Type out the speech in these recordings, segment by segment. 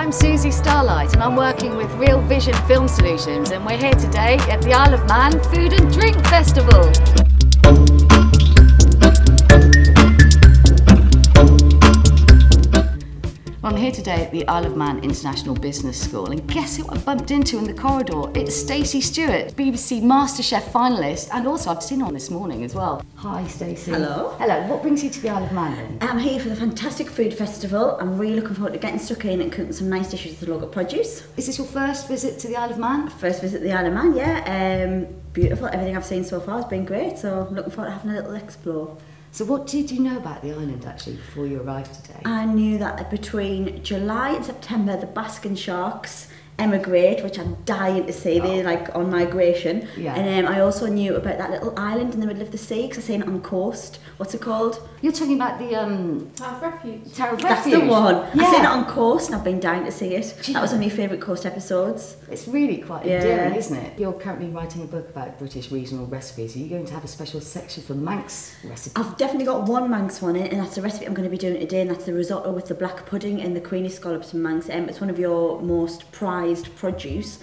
I'm Suzy Starlite and I'm working with Real Vision Film Solutions, and we're here today at the Isle of Man Food and Drink Festival. I'm here today at the Isle of Man International Business School, and guess who I bumped into in the corridor? It's Stacie Stewart, BBC Masterchef Finalist, and also I've seen her on this morning as well. Hi Stacy. Hello. Hello, what brings you to the Isle of Man then? I'm here for the fantastic food festival. I'm really looking forward to getting stuck in and cooking some nice dishes with the local produce. Is this your first visit to the Isle of Man? First visit to the Isle of Man, yeah. Beautiful, everything I've seen so far has been great, so looking forward to having a little explore. So what did you know about the island actually before you arrived today? I knew that between July and September the Baskin sharks emigrate, which I'm dying to see. They're like on migration. Yeah. And I also knew about that little island in the middle of the sea, because I've seen it on the coast. What's it called? You're talking about the Tower of Refuge. Tower of That's Refuge. the one. Yeah. I've seen it on coast and I've been dying to see it. Do you That was know- one of my favourite coast episodes. It's really quite Yeah. endearing, isn't it? You're currently writing a book about British regional recipes. Are you going to have a special section for Manx recipes? I've definitely got one Manx one in it, and that's the recipe I'm going to be doing today, and that's the risotto with the black pudding and the queenie scallops from Manx. It's one of your most prized produce,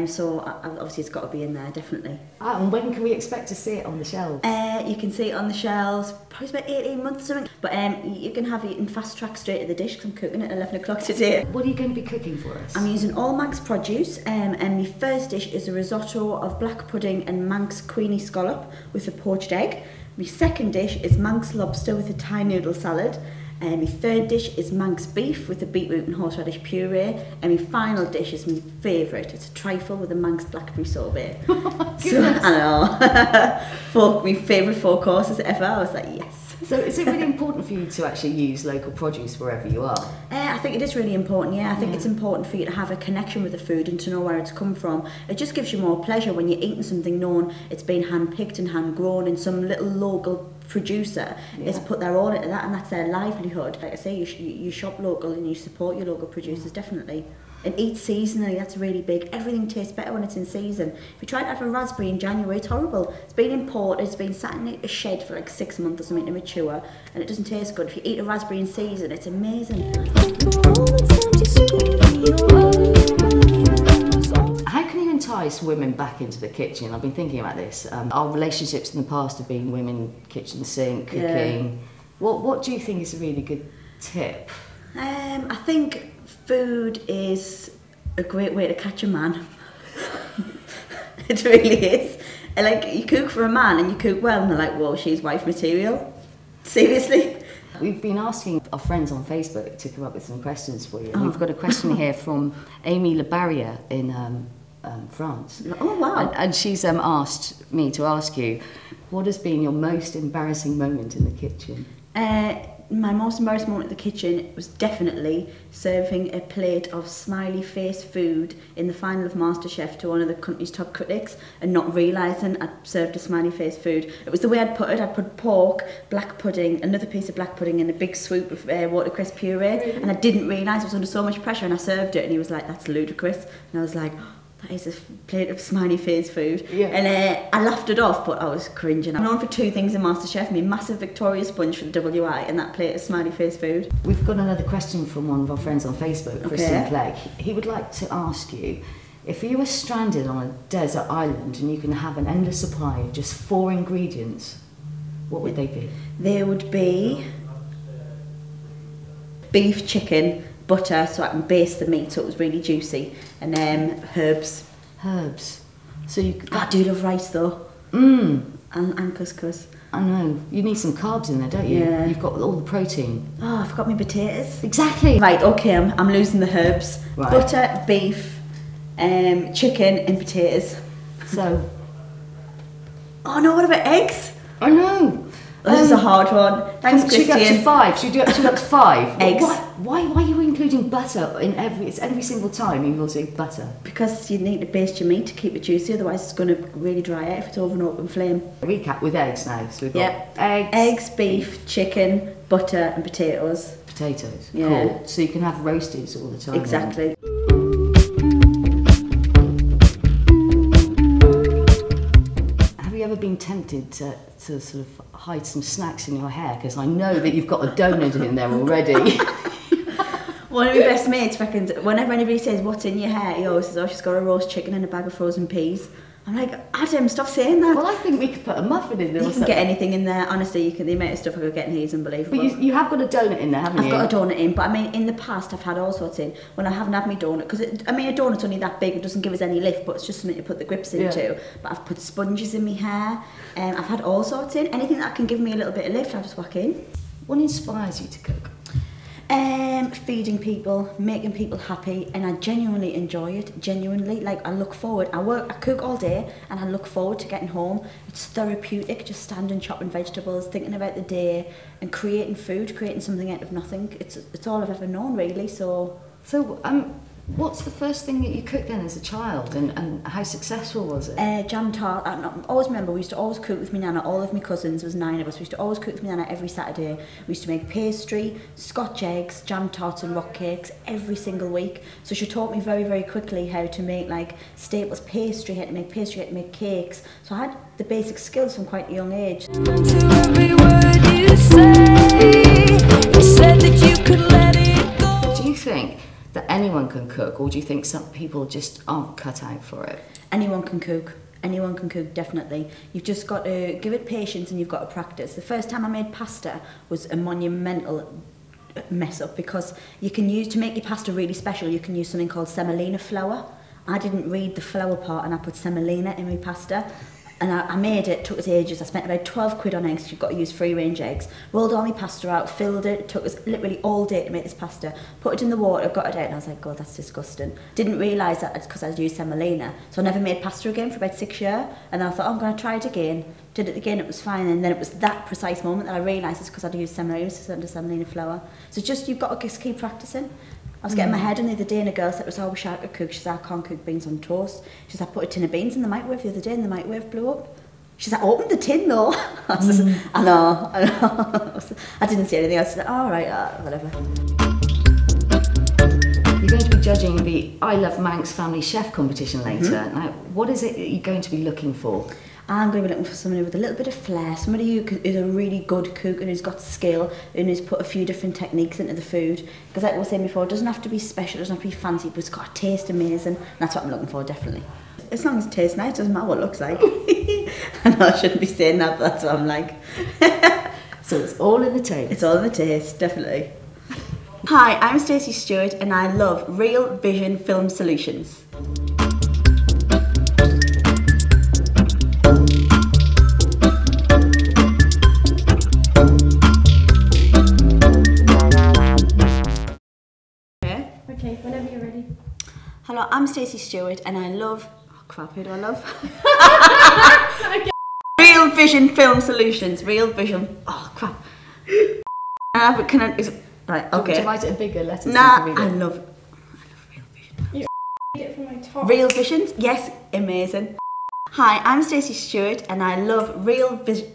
so obviously it's got to be in there, definitely. Ah, and when can we expect to see it on the shelves? You can see it on the shelves, probably about 18 months or something, but you can have it in fast track straight to the dish, because I'm cooking it at 11 o'clock today. What are you going to be cooking for us? I'm using all Manx produce, and my first dish is a risotto of black pudding and Manx queenie scallop with a poached egg. My second dish is Manx lobster with a Thai noodle salad. And my third dish is Manx beef with a beetroot and horseradish puree. And my final dish is my favourite. It's a trifle with a Manx blackberry sorbet. So, I know. My favourite 4 courses ever. I was like, yes. So is it really important for you to actually use local produce wherever you are? I think it is really important, yeah. I think it's important for you to have a connection with the food and to know where it's come from. It just gives you more pleasure when you're eating something known it's been hand-picked and hand-grown, and some little local producer has put their all into that, and that's their livelihood. Like I say, you shop local and you support your local producers, definitely. And eat seasonally, that's really big. Everything tastes better when it's in season. If you try to have a raspberry in January, it's horrible. It's been imported, it's been sat in a shed for like 6 months or something to mature, and it doesn't taste good. If you eat a raspberry in season, it's amazing. How can you entice women back into the kitchen? I've been thinking about this. Our relationships in the past have been women, kitchen sink, cooking. What do you think is a really good tip? I think food is a great way to catch a man. It really is. And like, you cook for a man and you cook well, and they're like, whoa, she's wife material. Seriously? We've been asking our friends on Facebook to come up with some questions for you. And we've got a question here from Amy Le Barrier in France. Oh, wow. And she's asked me to ask you, what has been your most embarrassing moment in the kitchen? My most embarrassing moment in the kitchen was definitely serving a plate of smiley face food in the final of MasterChef to one of the country's top critics, and not realising I'd served a smiley face food. It was the way I'd put it. I'd put pork, black pudding, another piece of black pudding, and a big swoop of watercress puree, and I didn't realise I was under so much pressure, and I served it, and he was like, that's ludicrous. And I was like, that is a plate of smiley face food. Yeah. And I laughed it off, but I was cringing. I'm known for 2 things in MasterChef: my massive Victoria sponge for the WI and that plate of smiley face food. We've got another question from one of our friends on Facebook, Christian Okay. Clegg. He would like to ask you, if you were stranded on a desert island and you can have an endless supply of just 4 ingredients, what would they be? There would be beef, chicken, butter, so I can baste the meat so it was really juicy, and herbs. Herbs. So you could... I do love rice though. Mmm. And couscous. I know. You need some carbs in there, don't you? Yeah. You've got all the protein. Oh, I forgot my potatoes. Exactly. Right, okay, I'm losing the herbs. Right. Butter, beef, chicken and potatoes. So... Oh no, what about eggs? I know. This is a hard one. Thanks, Should we Christian. get up to 5? Should we do up to 5? Eggs. Why are you including butter in every single time you will say butter? Because you need to baste your meat to keep it juicy, otherwise it's going to really dry out if it's over an open flame. Recap with eggs now. So we've got Eggs, beef, chicken, butter and potatoes. potatoes. Yeah. Cool. So you can have roasties all the time. Exactly. Have you ever been tempted to sort of hide some snacks in your hair? Because I know that you've got a donut in there already. One of my best mates reckons whenever anybody says what's in your hair, he always says, oh, she's got a roast chicken and a bag of frozen peas. I'm like, Adam, stop saying that. Well, I think we could put a muffin in there. You can get anything in there. Honestly, the amount of stuff I could get in here is unbelievable. But you have got a donut in there, haven't you? I've got a donut in, but I mean, in the past I've had all sorts in. When I haven't had my donut, because I mean, a donut's only that big, it doesn't give us any lift, but it's just something to put the grips into. But I've put sponges in my hair, I've had all sorts in. Anything that can give me a little bit of lift, I'll just whack in. What inspires you to cook? Feeding people, making people happy, and I genuinely enjoy it. Genuinely, like I look forward. I cook all day, and I look forward to getting home. It's therapeutic, just standing chopping vegetables, thinking about the day, and creating food, creating something out of nothing. It's all I've ever known, really. So what's the first thing that you cooked then as a child, and how successful was it? Jam tart. I always remember we used to always cook with my nana. All of my cousins, there was 9 of us. We used to always cook with my nana every Saturday. We used to make pastry, Scotch eggs, jam tarts and rock cakes every single week. So she taught me very, very quickly how to make like Staples pastry, how to make pastry, how to make cakes. So I had the basic skills from quite a young age. To every word you say, you said that you could let it go. Do you think that anyone can cook, or do you think some people just aren't cut out for it? Anyone can cook. Anyone can cook, definitely. You've just got to give it patience and you've got to practice. The first time I made pasta was a monumental mess up, because you can use, to make your pasta really special, you can use something called semolina flour. I didn't read the flour part and I put semolina in my pasta. And I made it, took us ages. I spent about 12 quid on eggs, you've got to use free range eggs. Rolled all my pasta out, filled it, took us literally all day to make this pasta. Put it in the water, got it out, and I was like, God, that's disgusting. Didn't realise that it's because I'd used semolina. So I never made pasta again for about 6 years. And then I thought, oh, I'm going to try it again. Did it again, it was fine. And then it was that precise moment that I realised it's because I'd used semolina instead of semolina flour. So just, you've got to just keep practising. I was getting my head on the other day and a girl said, I wish I could cook. She said, I can't cook beans on toast. She said, I put a tin of beans in the microwave the other day and the microwave blew up. She said, open the tin though. I said, I know. I didn't say anything. I said, all right, whatever. You're going to be judging the I Love Manx Family Chef competition later. Now, what is it that you're going to be looking for? I'm going to be looking for somebody with a little bit of flair, somebody who is a really good cook and who's got skill and who's put a few different techniques into the food. Because like I was saying before, it doesn't have to be special, it doesn't have to be fancy, but it's got to taste amazing. And that's what I'm looking for, definitely. As long as it tastes nice, it doesn't matter what it looks like. I know I shouldn't be saying that, but that's what I'm like. So it's all in the taste? It's all in the taste, definitely. Hi, I'm Stacie Stewart and I love Real Vision Film Solutions. Okay, whenever you're ready. Hello, I'm Stacie Stewart and I love... Oh crap, who do I love? Real Vision Film Solutions. Real Vision... Oh crap. Can I... Right, okay. Would you write it in bigger letters? Nah, I love Real Vision. You it from my top. Real Visions? Yes, amazing. Hi, I'm Stacie Stewart and I love Real Vision...